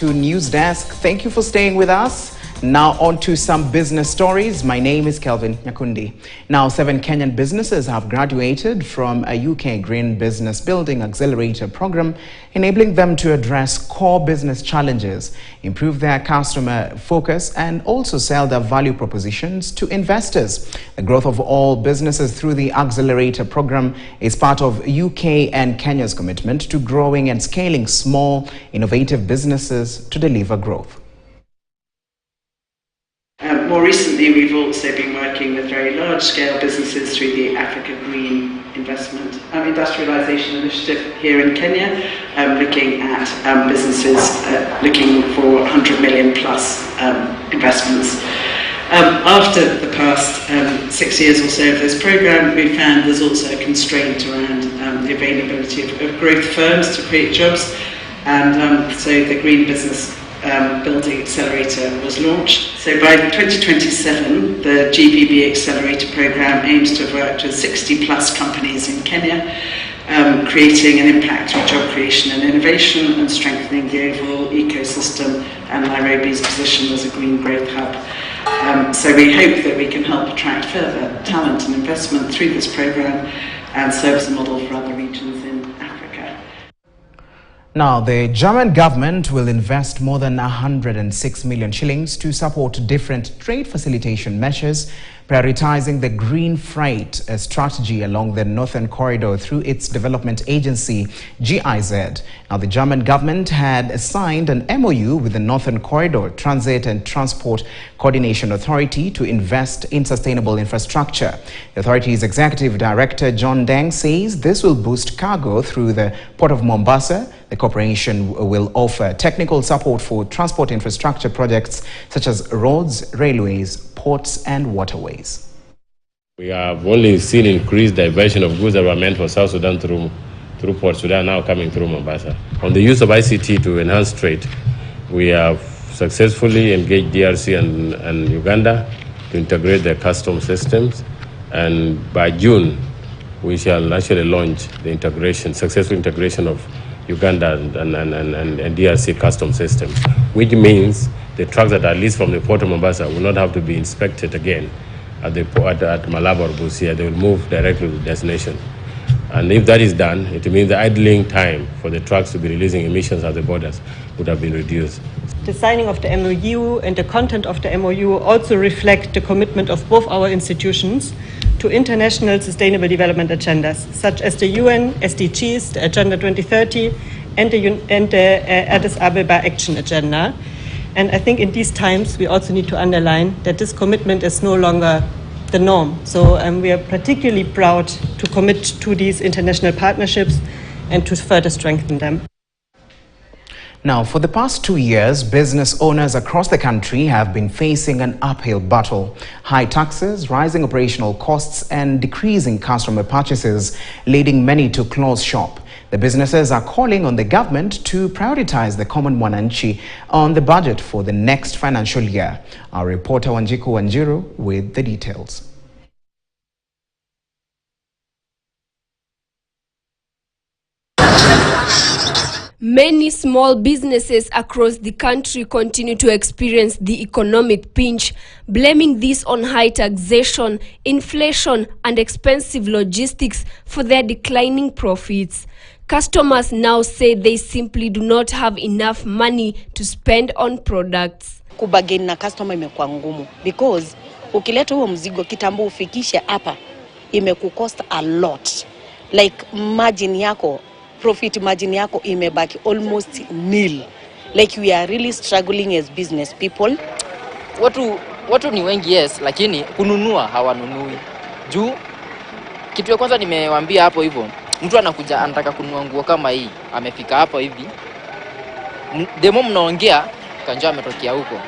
To News Desk, thank you for staying with us. Now on to some business stories. My name is Kelvin, Nyakundi. Now 7 Kenyan businesses have graduated from a UK Green Business Building Accelerator program, enabling them to address core business challenges, improve their customer focus, and also sell their value propositions to investors. The growth of all businesses through the Accelerator program is part of UK and Kenya's commitment to growing and scaling small, innovative businesses to deliver growth. More recently, we've also been working with very large-scale businesses through the Africa Green Investment Industrialization Initiative here in Kenya, looking at businesses looking for 100 million plus investments. After the past 6 years or so of this program, we found there's also a constraint around the availability of growth firms to create jobs, and so the Green Business Building Accelerator was launched. So by 2027, the GBB Accelerator program aims to have worked with 60 plus companies in Kenya, creating an impact through job creation and innovation and strengthening the overall ecosystem and Nairobi's position as a green growth hub. So we hope that we can help attract further talent and investment through this program and serve as a model for other regions in Africa. Now, the German government will invest more than 106 million shillings to support different trade facilitation measures, prioritizing the green freight strategy along the Northern Corridor through its development agency, GIZ. Now, the German government had signed an MOU with the Northern Corridor Transit and Transport Coordination Authority to invest in sustainable infrastructure. The authority's executive director, John Deng, says this will boost cargo through the Port of Mombasa. The corporation will offer technical support for transport infrastructure projects such as roads, railways, ports and waterways. We have only seen increased diversion of goods that were meant for South Sudan through Port Sudan now coming through Mombasa. On the use of ICT to enhance trade, we have successfully engaged DRC and Uganda to integrate their custom systems, and by June we shall actually launch the successful integration of Uganda and DRC custom systems, which means the trucks that are leased from the Port of Mombasa will not have to be inspected again at Malaba or Busia. They will move directly to the destination. And if that is done, it means the idling time for the trucks to be releasing emissions at the borders would have been reduced. The signing of the MOU and the content of the MOU also reflect the commitment of both our institutions to international sustainable development agendas, such as the UN SDGs, the Agenda 2030, and the Addis Ababa Action Agenda. And I think in these times, we also need to underline that this commitment is no longer the norm. So we are particularly proud to commit to these international partnerships and to further strengthen them. Now, for the past 2 years, business owners across the country have been facing an uphill battle. High taxes, rising operational costs, and decreasing customer purchases, leading many to close shop. The businesses are calling on the government to prioritize the common mwananchi on the budget for the next financial year. Our reporter Wanjiku Wanjiru with the details. Many small businesses across the country continue to experience the economic pinch, blaming this on high taxation, inflation, and expensive logistics for their declining profits. Customers now say they simply do not have enough money to spend on products. Kubagain na customer imekuwa ngumu because ukileta huo mzigo kitambo ufikishe hapa imekucost a lot. Like margin yako, profit margin yako imebaki almost nil. Like we are really struggling as business people. Watu ni wengi yes, lakini kununua hawanunui. Juu kitu ya kwanza nimewaambia hapo hivyo, mtu anakuja anataka kununua nguo kama hii, amefika hapo hivi. Demo mnaongea kanjaa ametokea huko.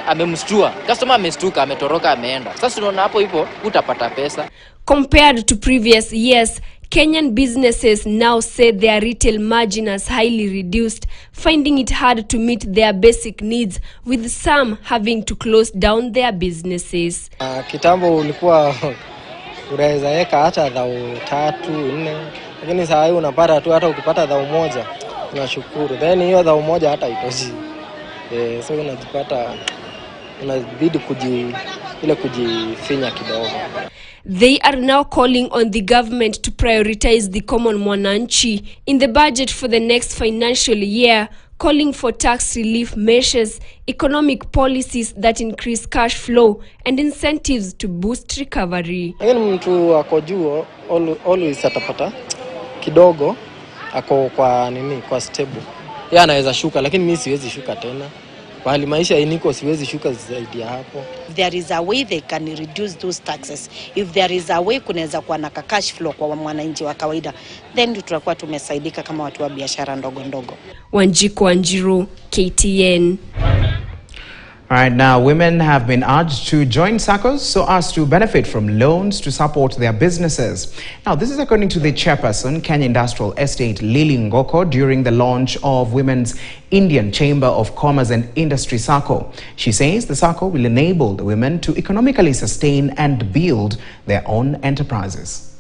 Amemstua. Customer amestuka, ametoroka, ameenda. Sasa tunaona hapo hivyo utapata pesa. Compared to previous years, Kenyan businesses now say their retail margin has highly reduced, finding it hard to meet their basic needs, with some having to close down their businesses. Kitambo ulikuwa unaweza weka hata dhao 3, 4, lakini sasa hivi unapata tu hata ukipata dhao moja unashukuru. Then hiyo dhao moja hata itoshi. So unajipata unabidi kujifinya kidogo. They are now calling on the government to prioritize the common mwananchi in the budget for the next financial year, calling for tax relief measures, economic policies that increase cash flow, and incentives to boost recovery. Lakini mtu ako juu always atapata kidogo, ako kwa stable. Yeye anaweza shuka, lakini mimi siwezi shuka tena. Bali maisha iniko siwezi shuka zaidi ya hapo. If there is a way they can reduce those taxes, if there is a way kunaweza kuwa na cash flow kwa mwananchi wa kawaida, then tutakuwa tumesaidika kama watu wa biashara ndogo ndogo. Wanjiko Wanjiru, KTN. All right, now women have been urged to join SACCOs so as to benefit from loans to support their businesses. Now, this is according to the chairperson, Kenya Industrial Estate, Lily Ngoko, during the launch of Women's Indian Chamber of Commerce and Industry SACCO. She says the SACCO will enable the women to economically sustain and build their own enterprises.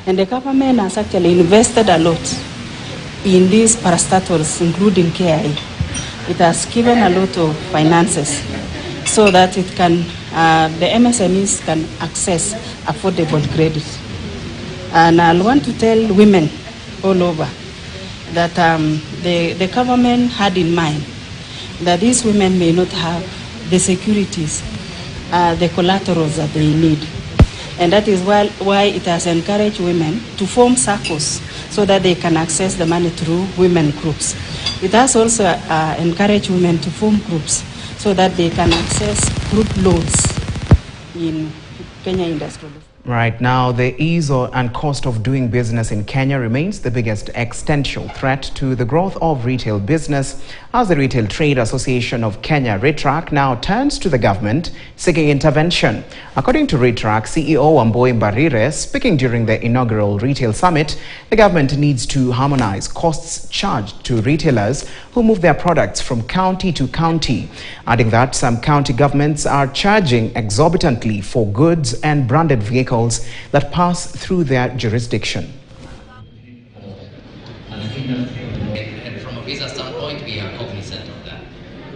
And the government has actually invested a lot in these parastatals, including KI. It has given a lot of finances so that it can, the MSMEs can access affordable credit. And I want to tell women all over that the government had in mind that these women may not have the securities, the collaterals that they need. And that is why it has encouraged women to form SACCOs so that they can access the money through women groups. It has also encouraged women to form groups so that they can access group loans in Kenya Industrial. Right now, the ease and cost of doing business in Kenya remains the biggest existential threat to the growth of retail business, as the Retail Trade Association of Kenya, RETRAC, now turns to the government seeking intervention. According to RETRAC CEO Wamboi Mbarire, speaking during the inaugural Retail Summit, the government needs to harmonize costs charged to retailers who move their products from county to county, adding that some county governments are charging exorbitantly for goods and branded vehicles that pass through their jurisdiction. And from a visa standpoint, we are cognizant of that.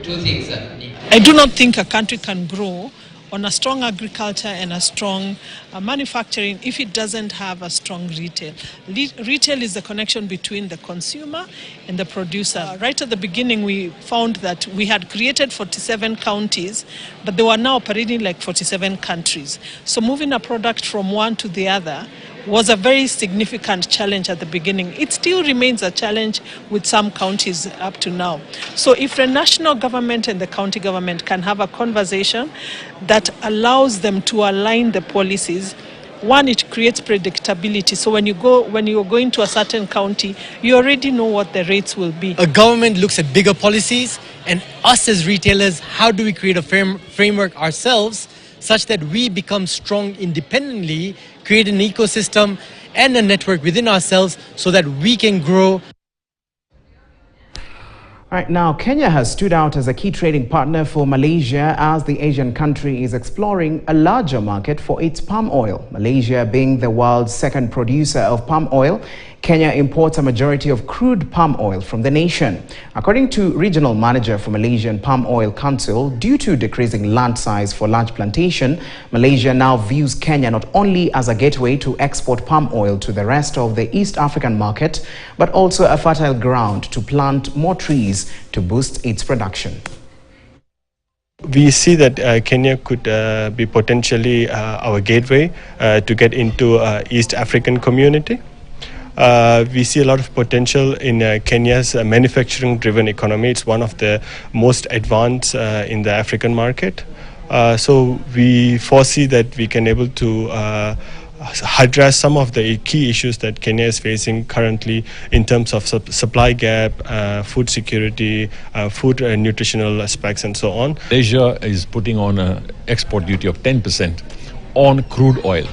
Two things that I do not think a country can grow on a strong agriculture and a strong manufacturing if it doesn't have a strong retail. Retail is the connection between the consumer and the producer. Right at the beginning, we found that we had created 47 counties, but they were now operating like 47 countries. So moving a product from one to the other was a very significant challenge at the beginning. It still remains a challenge with some counties up to now. So if the national government and the county government can have a conversation that allows them to align the policies, one, it creates predictability. So when you're going to a certain county, you already know what the rates will be. A government looks at bigger policies, and us as retailers, how do we create a framework ourselves such that we become strong independently, create an ecosystem and a network within ourselves so that we can grow. Right now, Kenya has stood out as a key trading partner for Malaysia as the Asian country is exploring a larger market for its palm oil. Malaysia being the world's second producer of palm oil, Kenya imports a majority of crude palm oil from the nation. According to regional manager for Malaysian Palm Oil Council, due to decreasing land size for large plantation, Malaysia now views Kenya not only as a gateway to export palm oil to the rest of the East African market, but also a fertile ground to plant more trees to boost its production. We see that Kenya could be potentially our gateway to get into East African community. We see a lot of potential in Kenya's manufacturing-driven economy. It's one of the most advanced in the African market. So we foresee that we can able to address some of the key issues that Kenya is facing currently in terms of supply gap, food security, food and nutritional aspects, and so on. Malaysia is putting on an export duty of 10% on crude oil.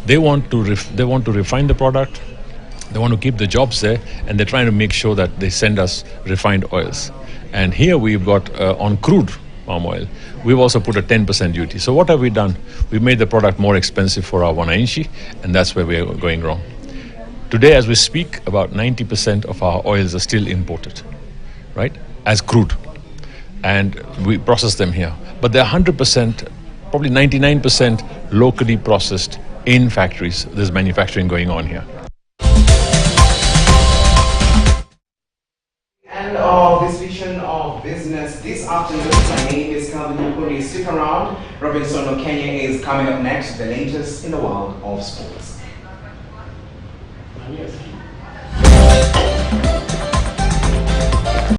They want to refine the product. They want to keep the jobs there, and they're trying to make sure that they send us refined oils. And here we've got on crude palm oil, we've also put a 10% duty. So what have we done? We've made the product more expensive for our wananchi, and that's where we're going wrong. Today, as we speak, about 90% of our oils are still imported, right, as crude, and we process them here. But they're 100%, probably 99% locally processed in factories. There's manufacturing going on here. End of this vision of business this afternoon. My name is Kelvin. Nyakundi. Stick around. Robinson of Kenya is coming up next. The latest in the world of sports. Yes.